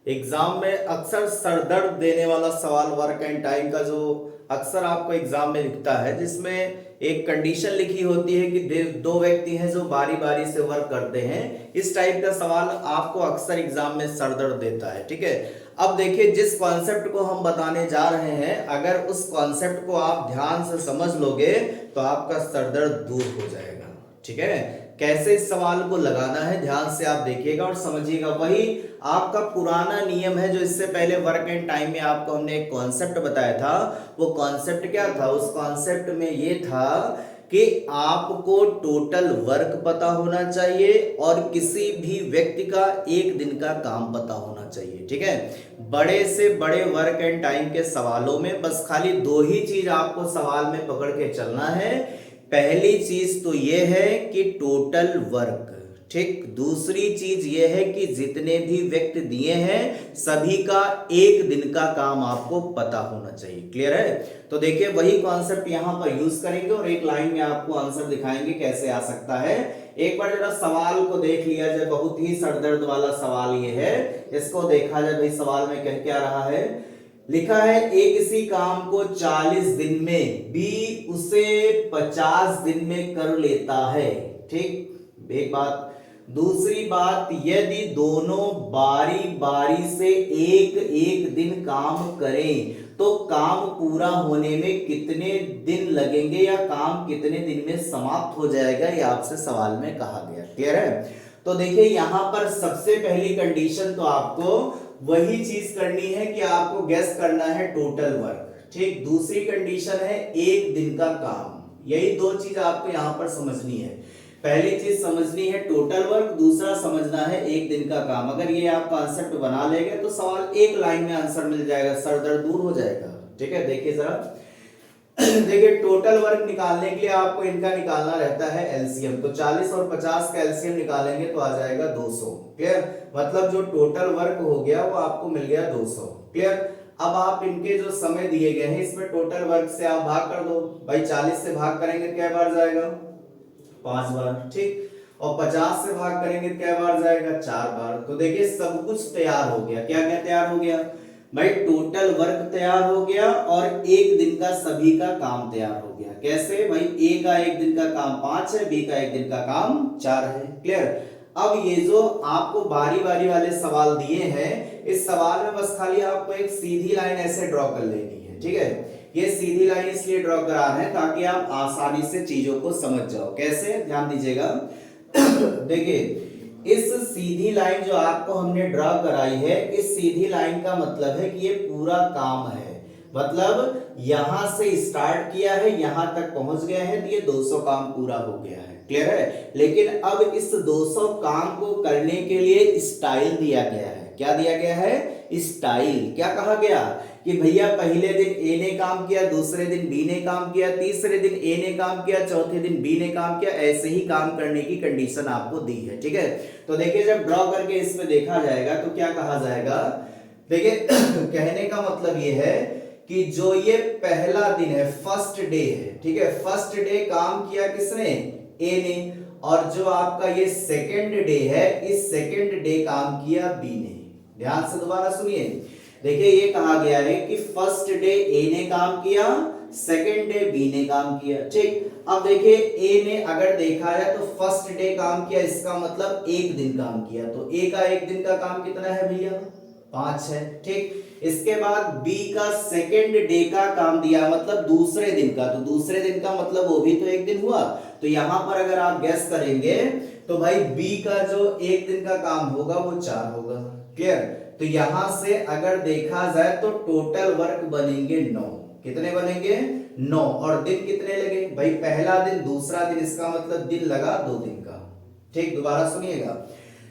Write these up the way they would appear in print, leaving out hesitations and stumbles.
Exam में अक्सर सरदर्द देने वाला सवाल वर्क एंड टाइम का जो अक्सर आपको एग्जाम में दिखता है, जिसमें एक कंडीशन लिखी होती है कि दो व्यक्ति हैं जो बारी बारी से वर्क करते हैं। इस टाइप का सवाल आपको अक्सर एग्जाम में सरदर्द देता है। ठीक है, अब देखिए जिस कॉन्सेप्ट को हम बताने जा रहे हैं, अगर उस कॉन्सेप्ट को आप ध्यान से समझ लोगे तो आपका सरदर्द दूर हो जाएगा। ठीक है, कैसे इस सवाल को लगाना है ध्यान से आप देखिएगा और समझिएगा। वही आपका पुराना नियम है जो इससे पहले वर्क एंड टाइम में आपको हमने एक कॉन्सेप्ट बताया था। वो कॉन्सेप्ट क्या था? उस कॉन्सेप्ट में ये था कि आपको टोटल वर्क पता होना चाहिए और किसी भी व्यक्ति का एक दिन का काम पता होना चाहिए। ठीक है, बड़े से बड़े वर्क एंड टाइम के सवालों में बस खाली दो ही चीज आपको सवाल में पकड़ के चलना है। पहली चीज तो ये है कि टोटल वर्क, ठीक। दूसरी चीज ये है कि जितने भी व्यक्ति दिए हैं सभी का एक दिन का काम आपको पता होना चाहिए। क्लियर है? तो देखिए वही कॉन्सेप्ट यहां पर यूज करेंगे और एक लाइन में आपको आंसर दिखाएंगे कैसे आ सकता है। एक बार जरा सवाल को देख लिया जाए, बहुत ही सरदर्द वाला सवाल ये है। इसको देखा जाए भाई, सवाल में कह क्या रहा है। लिखा है ए किसी काम को 40 दिन में, बी उसे 50 दिन में कर लेता है। ठीक, एक बात। दूसरी बात, यदि दोनों बारी बारी से एक एक दिन काम करें तो काम पूरा होने में कितने दिन लगेंगे या काम कितने दिन में समाप्त हो जाएगा, ये आपसे सवाल में कहा गया। क्लियर है? तो देखिए यहां पर सबसे पहली कंडीशन तो आपको वही चीज करनी है कि आपको गेस करना है टोटल वर्क। ठीक, दूसरी कंडीशन है एक दिन का काम। यही दो चीज आपको यहां पर समझनी है। पहली चीज समझनी है टोटल वर्क, दूसरा समझना है एक दिन का काम। अगर ये आप कॉन्सेप्ट बना लेंगे तो सवाल एक लाइन में आंसर मिल जाएगा, सरदर्द दूर हो जाएगा। ठीक है, देखिए जरा देखिए टोटल वर्क निकालने के लिए आपको इनका निकालना रहता है एलसीएम। तो 40 और 50 का एलसीएम निकालेंगे तो आ जाएगा 200। क्लियर? मतलब जो टोटल वर्क हो गया वो आपको मिल गया 200। क्लियर? अब आप इनके जो समय दिए गए हैं इसमें टोटल वर्क से आप भाग कर दो भाई। 40 से भाग करेंगे क्या बार जाएगा? 5 बार। ठीक, और 50 से भाग करेंगे क्या बार जाएगा? 4 बार। तो देखिए सब कुछ तैयार हो गया। क्या क्या तैयार हो गया भाई? टोटल वर्क तैयार हो गया और एक दिन का सभी का काम तैयार हो गया। कैसे भाई? ए का एक दिन का काम 5 है, बी का एक दिन का काम 4 है। क्लियर? अब ये जो आपको बारी बारी वाले सवाल दिए हैं, इस सवाल में बस खाली आपको एक सीधी लाइन ऐसे ड्रॉ कर लेनी है। ठीक है, ये सीधी लाइन इसलिए ड्रॉ करा रहे हैं ताकि आप आसानी से चीजों को समझ जाओ। कैसे? ध्यान दीजिएगा देखिए इस सीधी लाइन जो आपको हमने ड्रॉ कराई है, इस सीधी लाइन का मतलब है कि ये पूरा काम है। मतलब यहां से स्टार्ट किया है, यहां तक पहुंच गया है, तो ये 200 काम पूरा हो गया है। क्लियर है? लेकिन अब इस 200 काम को करने के लिए स्टाइल दिया गया है। क्या दिया गया है? स्टाइल। क्या कहा गया कि भैया पहले दिन ए ने काम किया, दूसरे दिन बी ने काम किया, तीसरे दिन ए ने काम किया, चौथे दिन बी ने काम किया। ऐसे ही काम करने की कंडीशन आपको दी है। ठीक है, तो देखिए जब ड्रॉ करके इसमें देखा जाएगा तो क्या कहा जाएगा। देखिए कहने का मतलब ये है कि जो ये पहला दिन है, फर्स्ट डे है। ठीक है, फर्स्ट डे काम किया किसने? ए ने। और जो आपका ये सेकेंड डे है, इस सेकेंड डे काम किया बी ने। ध्यान से दोबारा सुनिए। देखिए ये कहा गया है कि फर्स्ट डे ए ने काम किया, सेकेंड डे बी ने काम किया। ठीक, अब देखिए ए ने अगर देखा है तो फर्स्ट डे काम किया, इसका मतलब एक दिन काम किया। तो ए का एक दिन का काम कितना है भैया? 5 है। ठीक, इसके बाद बी का सेकेंड डे का काम दिया, मतलब दूसरे दिन का। तो दूसरे दिन का मतलब वो भी तो एक दिन हुआ। तो यहां पर अगर आप गैस करेंगे तो भाई बी का जो एक दिन का काम होगा वो 4 होगा। क्लियर? तो यहां से अगर देखा जाए तो टोटल वर्क बनेंगे 9। कितने बनेंगे? 9। और दिन कितने लगे भाई? पहला दिन, दूसरा दिन, इसका मतलब दिन लगा 2 दिन का। ठीक, दोबारा सुनिएगा।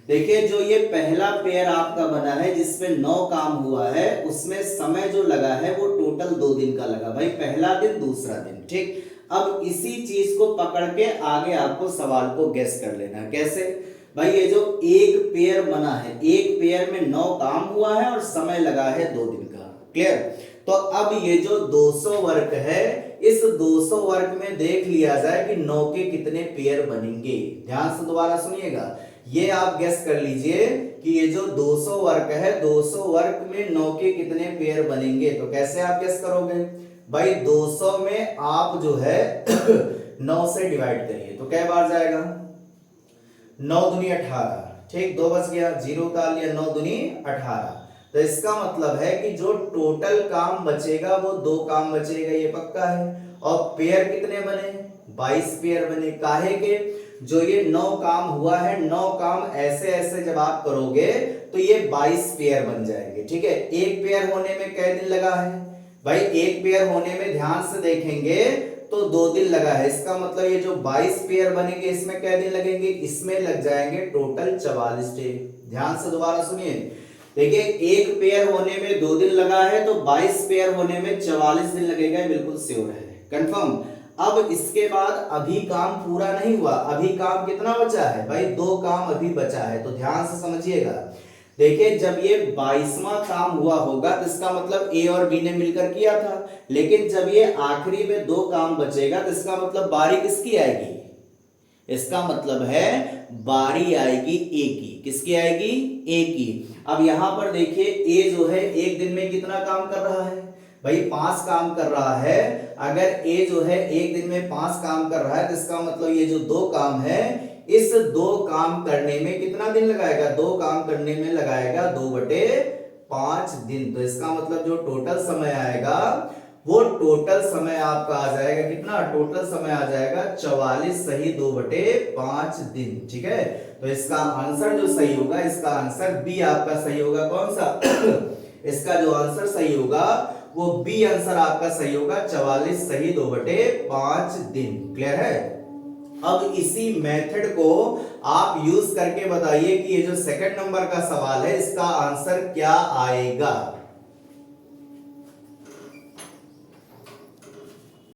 देखिए जो ये पहला पेयर आपका बना है जिसमें 9 काम हुआ है, उसमें समय जो लगा है वो टोटल 2 दिन का लगा भाई। पहला दिन, दूसरा दिन। ठीक, अब इसी चीज को पकड़ के आगे आपको सवाल को गेस कर लेना है। कैसे भाई? ये जो एक पेयर बना है, एक पेयर में 9 काम हुआ है और समय लगा है 2 दिन का। क्लियर? तो अब ये जो 200 वर्क है, इस 200 वर्क में देख लिया जाए कि 9 के कितने पेयर बनेंगे। ध्यान से दोबारा सुनिएगा। ये आप गेस कर लीजिए कि ये जो 200 वर्क है 200 वर्क में 9 के कितने पेयर बनेंगे। तो कैसे आप गेस करोगे भाई, 200 में आप जो है 9 से डिवाइड करिए तो क्या बार जाएगा, 9 दूनी 18, ठीक, 2 बच गया, 0 का लिया, 9 दूनी 18। तो इसका मतलब है कि जो टोटल काम बचेगा वो 2 काम बचेगा, ये पक्का है। और पेयर कितने बने, 22 पेयर बने, काहे के, जो ये 9 काम हुआ है, 9 काम ऐसे ऐसे जब आप करोगे तो ये 22 पेयर बन जाएंगे, ठीक है। एक पेयर होने में कितने दिन लगा है भाई, एक पेयर होने में ध्यान से देखेंगे तो 2 दिन लगा है। इसका मतलब ये जो 22 पेयर बनेंगे इसमें कितने दिन लगेंगे, इसमें लग जाएंगे टोटल 44 डे। ध्यान से दोबारा सुनिए, देखिए एक पेयर होने में 2 दिन लगा है तो 22 पेयर होने में 44 दिन लगेगा, बिल्कुल श्योर है, कंफर्म। अब इसके बाद अभी काम पूरा नहीं हुआ, अभी काम कितना बचा है भाई, 2 काम अभी बचा है। तो ध्यान से समझिएगा, देखिए जब ये 22वां काम हुआ होगा तो इसका मतलब ए और बी ने मिलकर किया था, लेकिन जब ये आखिरी में 2 काम बचेगा तो इसका मतलब बारी किसकी आएगी, इसका मतलब है बारी आएगी ए की। किसकी आएगी, ए की। अब यहां पर देखिए ए जो है एक दिन में कितना काम कर रहा है भाई, 5 काम कर रहा है। अगर ए जो है एक दिन में 5 काम कर रहा है तो इसका मतलब ये जो 2 काम है, इस 2 काम करने में कितना दिन लगाएगा, 2 काम करने में लगाएगा 2/5 दिन। तो इसका मतलब जो टोटल समय आएगा वो टोटल समय आपका आ जाएगा कितना, टोटल समय आ जाएगा 44 सही 2/5 दिन, ठीक है। तो इसका आंसर जो सही होगा, इसका आंसर बी आपका सही होगा। कौन सा इसका जो आंसर सही होगा वो बी आंसर आपका सही होगा, 44 सही 2/5 दिन। क्लियर है। अब इसी मेथड को आप यूज करके बताइए कि ये जो सेकंड नंबर का सवाल है इसका आंसर क्या आएगा।